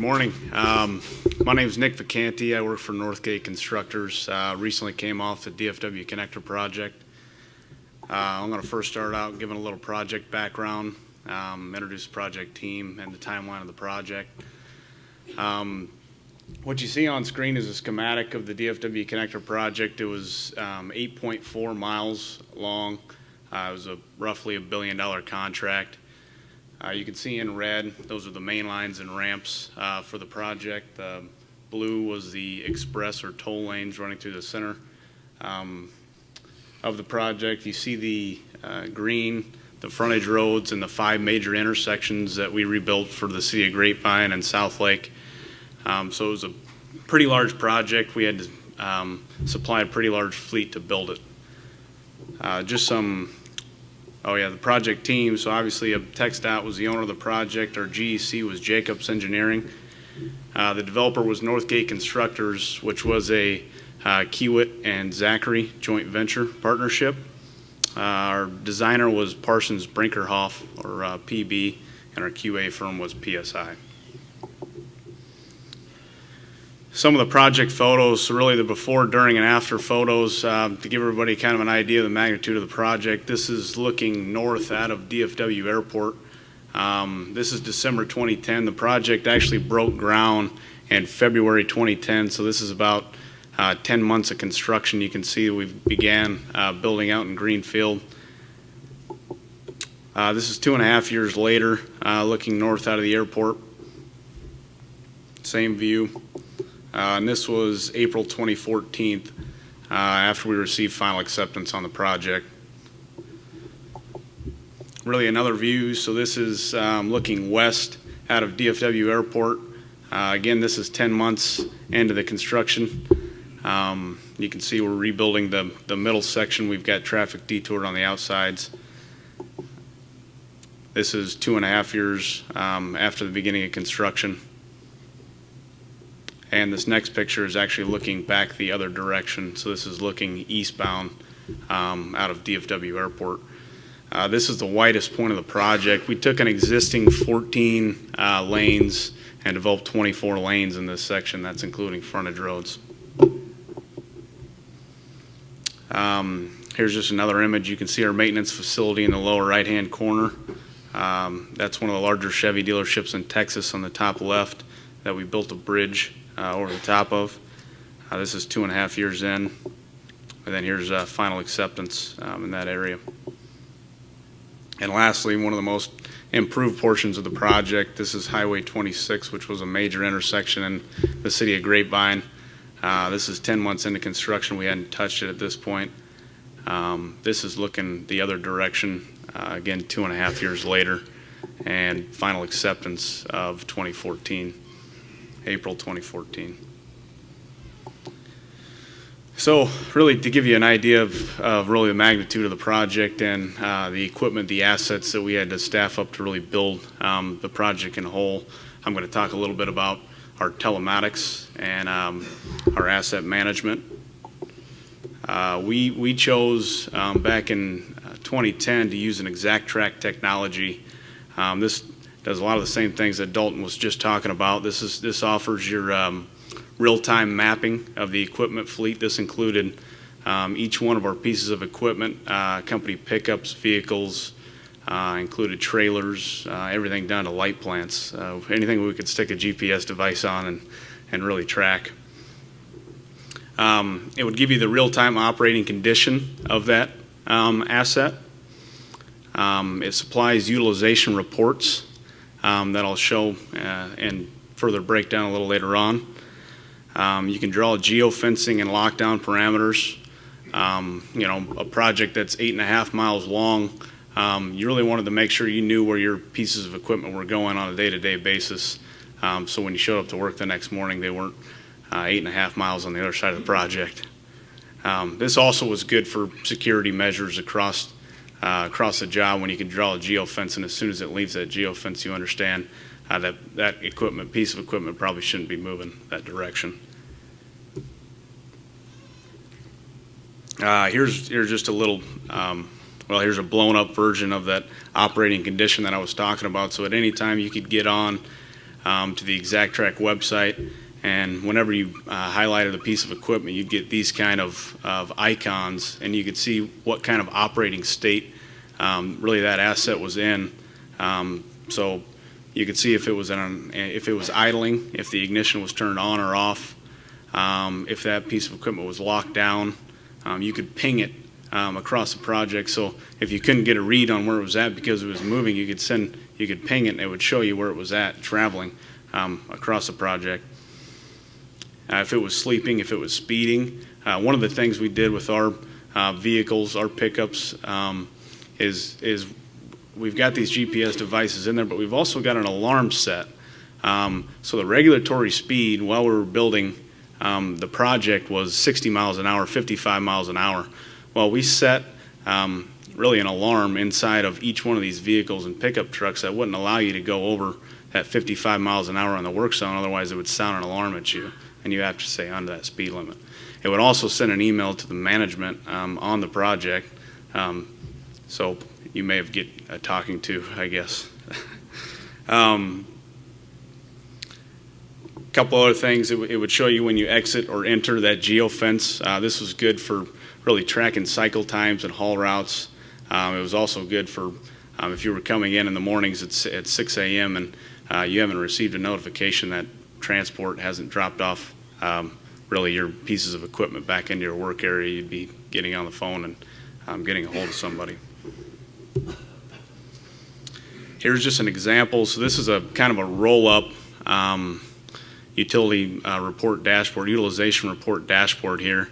morning. My name is Nick Vacanti. I work for Northgate Constructors. Recently came off the DFW Connector project. I'm going to first start out giving a little project background, introduce the project team and the timeline of the project. What you see on screen is a schematic of the DFW Connector project. It was 8.4 miles long. It was roughly $1 billion contract. You can see in red, those are the main lines and ramps for the project. Blue was the express or toll lanes running through the center of the project. You see the green, the frontage roads, and the 5 major intersections that we rebuilt for the city of Grapevine and South Lake. So it was a pretty large project. We had to supply a pretty large fleet to build it. The project team. So obviously, TxDOT was the owner of the project. Our GEC was Jacobs Engineering. The developer was Northgate Constructors, which was a Kiewit and Zachary joint venture partnership. Our designer was Parsons Brinkerhoff, or PB, and our QA firm was PSI. Some of the project photos, so really the before, during, and after photos, to give everybody kind of an idea of the magnitude of the project. This is looking north out of DFW Airport. This is December 2010. The project actually broke ground in February 2010, so this is about 10 months of construction. You can see we began building out in Greenfield. This is 2.5 years later, looking north out of the airport. Same view. And this was April 2014, after we received final acceptance on the project. Really another view, so this is looking west out of DFW Airport. Again, this is 10 months into the construction. You can see we're rebuilding the middle section. We've got traffic detoured on the outsides. This is 2.5 years after the beginning of construction. And this next picture is actually looking back the other direction. So this is looking eastbound out of DFW Airport. This is the widest point of the project. We took an existing 14 lanes and developed 24 lanes in this section. That's including frontage roads. Here's just another image. You can see our maintenance facility in the lower right-hand corner. That's one of the larger Chevy dealerships in Texas on the top left that we built a bridge over the top of. This is 2.5 years in, and then here's final acceptance in that area. And lastly, one of the most improved portions of the project, this is Highway 26, which was a major intersection in the city of Grapevine. This is 10 months into construction. We hadn't touched it at this point. This is looking the other direction, again 2.5 years later, and final acceptance of 2014. April 2014. So really to give you an idea of really the magnitude of the project and the equipment, the assets that we had to staff up to really build the project in whole, I'm going to talk a little bit about our telematics and our asset management. We chose back in 2010 to use an exact track technology. This does a lot of the same things that Dalton was just talking about. This offers your real-time mapping of the equipment fleet. This included each one of our pieces of equipment, company pickups, vehicles, included trailers, everything down to light plants, anything we could stick a GPS device on and really track. It would give you the real-time operating condition of that asset. It supplies utilization reports that I'll show and further break down a little later on. You can draw geofencing and lockdown parameters. A project that's 8.5 miles long, you really wanted to make sure you knew where your pieces of equipment were going on a day-to-day basis. So when you showed up to work the next morning, they weren't 8.5 miles on the other side of the project. This also was good for security measures across the job when you can draw a geofence, and as soon as it leaves that geofence, you understand that piece of equipment probably shouldn't be moving that direction. Here's just a little, here's a blown up version of that operating condition that I was talking about. So at any time you could get on to the ExactTrack website, and whenever you highlighted a piece of equipment, you'd get these kind of icons, and you could see what kind of operating state really that asset was in. So you could see if it was idling, if the ignition was turned on or off, if that piece of equipment was locked down. You could ping it across the project. So if you couldn't get a read on where it was at because it was moving, you could ping it, and it would show you where it was at traveling across the project. If it was sleeping, if it was speeding. One of the things we did with our vehicles, our pickups, is we've got these GPS devices in there, but we've also got an alarm set. So the regulatory speed while we were building the project was 60 miles an hour, 55 miles an hour. Well, we set really an alarm inside of each one of these vehicles and pickup trucks that wouldn't allow you to go over that 55 miles an hour on the work zone, otherwise it would sound an alarm at you, and you have to stay under that speed limit. It would also send an email to the management on the project, so you may have get a talking to, I guess. Couple other things, it would show you when you exit or enter that geofence. This was good for really tracking cycle times and haul routes. It was also good for if you were coming in the mornings at 6 a.m. and you haven't received a notification that transport hasn't dropped off really your pieces of equipment back into your work area, you'd be getting on the phone and getting a hold of somebody. Here's just an example. So this is a kind of a roll-up utility report dashboard, utilization report dashboard here.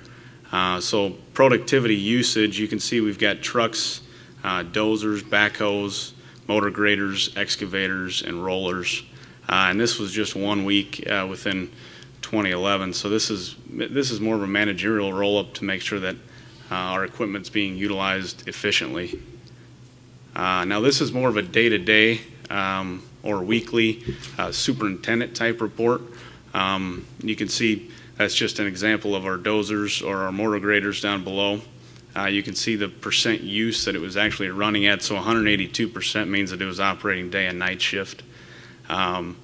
So productivity usage, you can see we've got trucks, dozers, backhoes, motor graders, excavators, and rollers. And this was just 1 week within 2011. So this is more of a managerial roll-up to make sure that our equipment's being utilized efficiently. Now this is more of a day-to-day or weekly superintendent type report. You can see that's just an example of our dozers or our motor graders down below. You can see the percent use that it was actually running at. So 182% means that it was operating day and night shift. And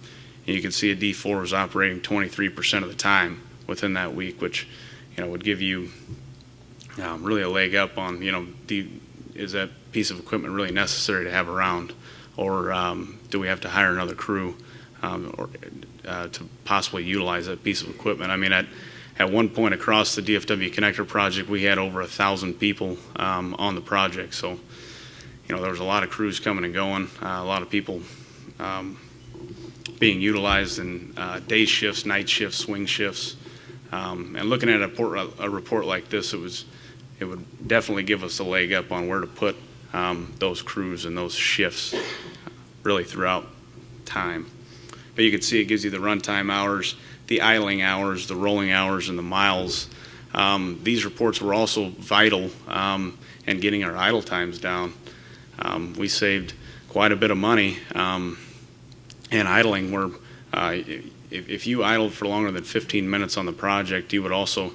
you can see a D4 was operating 23% of the time within that week, which would give you really a leg up on is that piece of equipment really necessary to have around, or do we have to hire another crew to possibly utilize that piece of equipment? I mean, at one point across the DFW connector project, we had over 1,000 people on the project. So, there was a lot of crews coming and going, a lot of people being utilized in day shifts, night shifts, swing shifts. And looking at a report like this, it would definitely give us a leg up on where to put those crews and those shifts really throughout time. But you can see it gives you the runtime hours, the idling hours, the rolling hours, and the miles. These reports were also vital in getting our idle times down. We saved quite a bit of money in idling, where if you idled for longer than 15 minutes on the project, you would also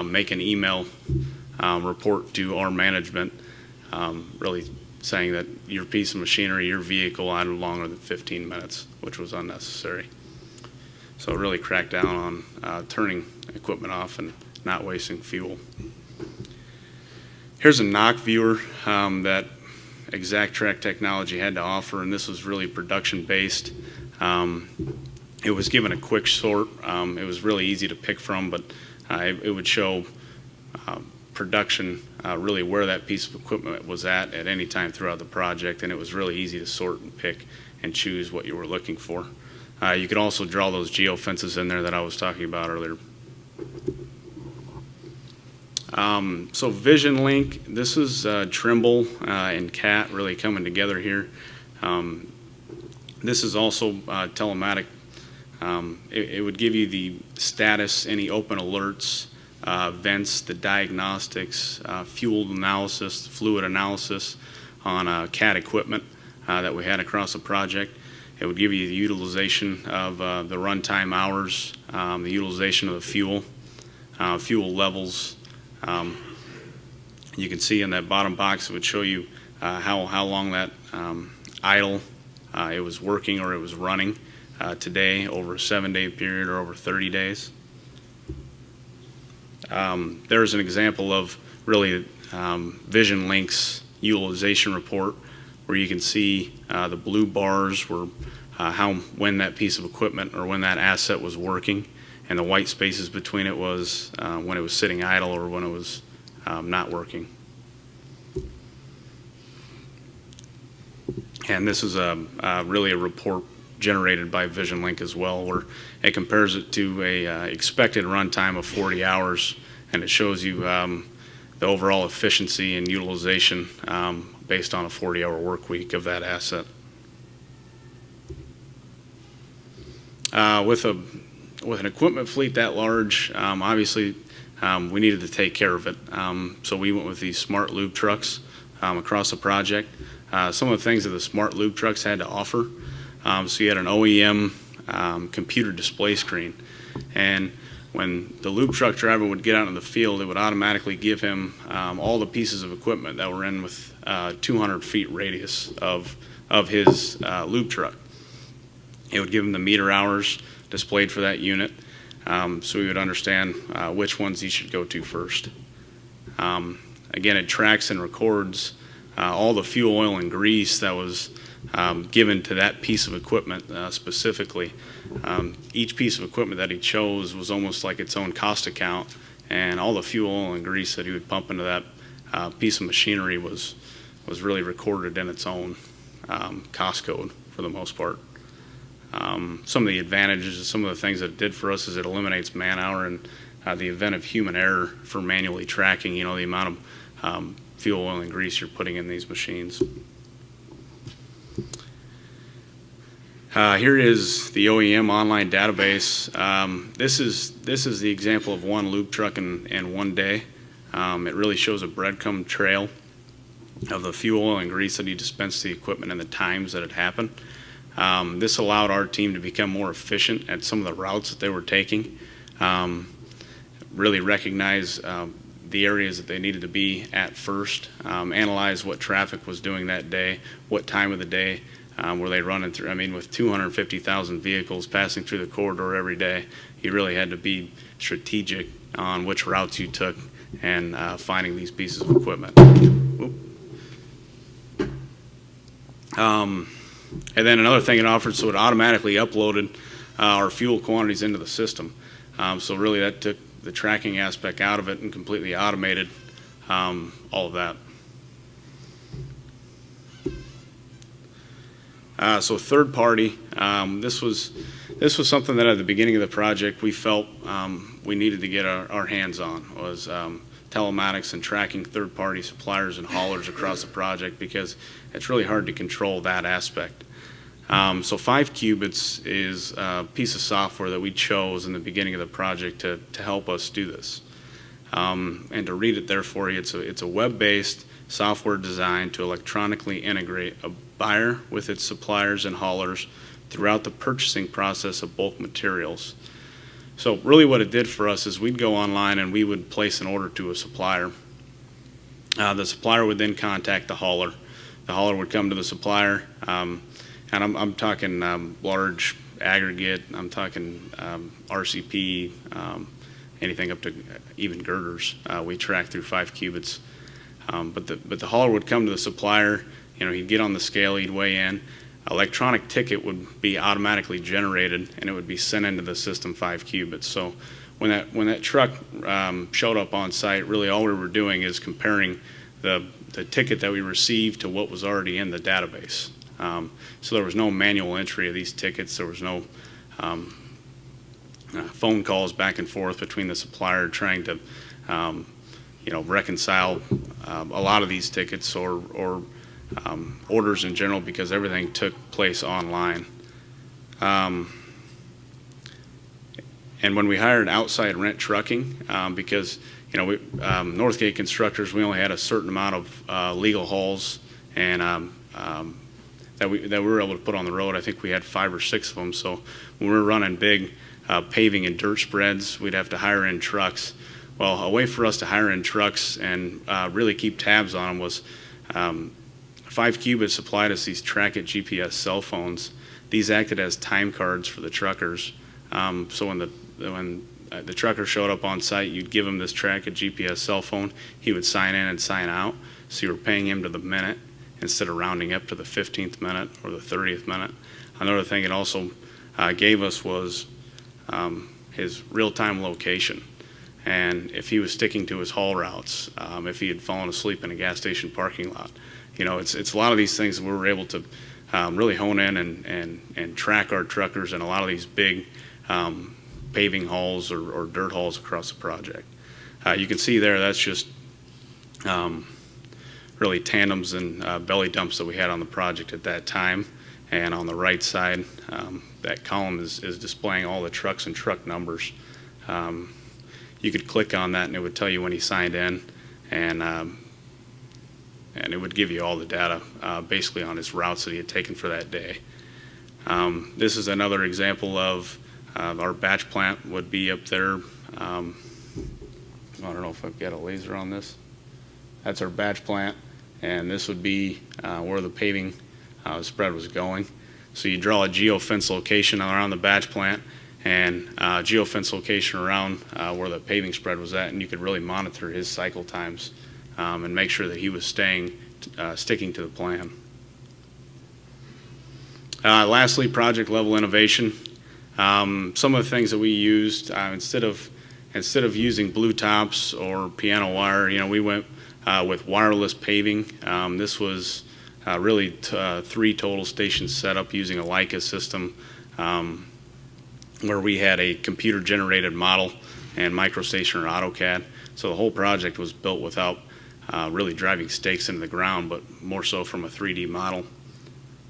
make an email report to our management really saying that your piece of machinery, your vehicle idled longer than 15 minutes, which was unnecessary. So it really cracked down on turning equipment off and not wasting fuel. Here's a knock viewer that ExactTrack technology had to offer, and this was really production based. It was given a quick sort. It was really easy to pick from, but it would show production really where that piece of equipment was at any time throughout the project, and it was really easy to sort and pick and choose what you were looking for. You could also draw those geofences in there that I was talking about earlier. So VisionLink, this is Trimble and CAT really coming together here. This is also telematic. It would give you the status, any open alerts, vents, the diagnostics, fuel analysis, fluid analysis on CAT equipment that we had across the project. It would give you the utilization of the runtime hours, the utilization of the fuel, fuel levels. You can see in that bottom box, it would show you how long that idle it was working or it was running. today over a 7-day period or over 30 days. There's an example of really VisionLink's utilization report, where you can see the blue bars were when that piece of equipment or when that asset was working, and the white spaces between it was when it was sitting idle or when it was not working. And this is really a report generated by VisionLink as well, where it compares it to a expected runtime of 40 hours, and it shows you the overall efficiency and utilization based on a 40-hour work week of that asset. With an equipment fleet that large, obviously we needed to take care of it. So we went with these smart lube trucks across the project. Some of the things that the smart lube trucks had to offer, so you had an OEM computer display screen, and when the lube truck driver would get out in the field, it would automatically give him all the pieces of equipment that were in with 200 feet radius of his lube truck. It would give him the meter hours displayed for that unit, so we would understand which ones he should go to first. Again, it tracks and records all the fuel, oil, and grease that was given to that piece of equipment specifically. Each piece of equipment that he chose was almost like its own cost account, and all the fuel, oil, and grease that he would pump into that piece of machinery was really recorded in its own cost code for the most part. Some of the advantages, some of the things that it did for us is it eliminates man hour and the event of human error for manually tracking, the amount of fuel, oil, and grease you're putting in these machines. Here is the OEM online database. This is the example of one lube truck in one day. It really shows a breadcrumb trail of the fuel, oil, and grease that he dispensed to the equipment and the times that it happened. This allowed our team to become more efficient at some of the routes that they were taking, really recognize the areas that they needed to be at first, analyze what traffic was doing that day, what time of the day were they running through. I mean, with 250,000 vehicles passing through the corridor every day, you really had to be strategic on which routes you took and finding these pieces of equipment. And then another thing it offered, so it automatically uploaded our fuel quantities into the system. So really that took the tracking aspect out of it and completely automated all of that. So third party, this was something that at the beginning of the project we felt we needed to get our hands on, was telematics and tracking third-party suppliers and haulers across the project, because it's really hard to control that aspect. So 5 Qubits is a piece of software that we chose in the beginning of the project to help us do this. And to read it there for you, it's a web-based software designed to electronically integrate a buyer with its suppliers and haulers throughout the purchasing process of bulk materials. So really what it did for us is we'd go online and we would place an order to a supplier. The supplier would then contact the hauler. The hauler would come to the supplier, and I'm talking large aggregate, I'm talking RCP, anything up to even girders. We track through 5 Qubits. But the hauler would come to the supplier, he'd get on the scale, he'd weigh in. Electronic ticket would be automatically generated, and it would be sent into the system 5 Qubits. So when that truck showed up on site, really all we were doing is comparing the ticket that we received to what was already in the database. So there was no manual entry of these tickets. There was no phone calls back and forth between the supplier trying to reconcile a lot of these tickets or orders in general, because everything took place online. And when we hired outside rent trucking, because Northgate Constructors, we only had a certain amount of legal hauls and that we were able to put on the road. I think we had 5 or 6 of them. So when we were running big paving and dirt spreads, we'd have to hire in trucks. Well, a way for us to hire in trucks and really keep tabs on them was 5 Qubits supplied us these Track It GPS cell phones these acted as time cards for the truckers. So when the trucker showed up on site, you'd give him this track, a GPS cell phone. He would sign in and sign out. So you were paying him to the minute instead of rounding up to the 15th minute or the 30th minute. Another thing it also gave us was his real-time location. And if he was sticking to his haul routes, if he had fallen asleep in a gas station parking lot. You know, it's a lot of these things that we were able to really hone in and track our truckers in a lot of these big paving hauls or dirt hauls across the project. You can see there that's just really tandems and belly dumps that we had on the project at that time. And on the right side, that column is displaying all the trucks and truck numbers. You could click on that and it would tell you when he signed in, and it would give you all the data basically on his routes that he had taken for that day. This is another example of our batch plant would be up there. I don't know if I've got a laser on this. That's our batch plant, and this would be where the paving spread was going. So you draw a geofence location around the batch plant and geofence location around where the paving spread was at, and you could really monitor his cycle times and make sure that he was sticking to the plan. Lastly, project level innovation. Some of the things that we used instead of using blue tops or piano wire, you know, we went with wireless paving. This was really 3 total stations set up using a Leica system, where we had a computer generated model and MicroStation or AutoCAD. So the whole project was built without really driving stakes into the ground, but more so from a 3D model.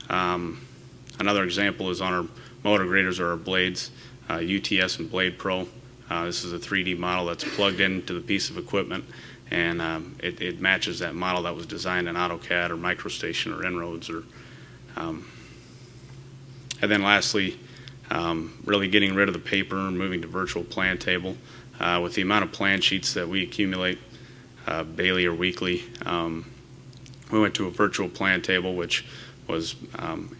Another example is on our motor graders or our blades, UTS and Blade Pro. This is a 3D model that's plugged into the piece of equipment, and it matches that model that was designed in AutoCAD or MicroStation or En-ROADS. And then lastly, really getting rid of the paper and moving to virtual plan table. With the amount of plan sheets that we accumulate daily or weekly, we went to a virtual plan table, which was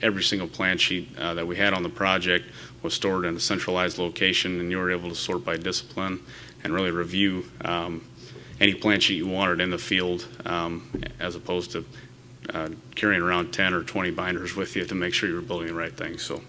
every single plan sheet that we had on the project was stored in a centralized location, and you were able to sort by discipline and really review any plan sheet you wanted in the field, as opposed to carrying around 10 or 20 binders with you to make sure you were building the right thing. So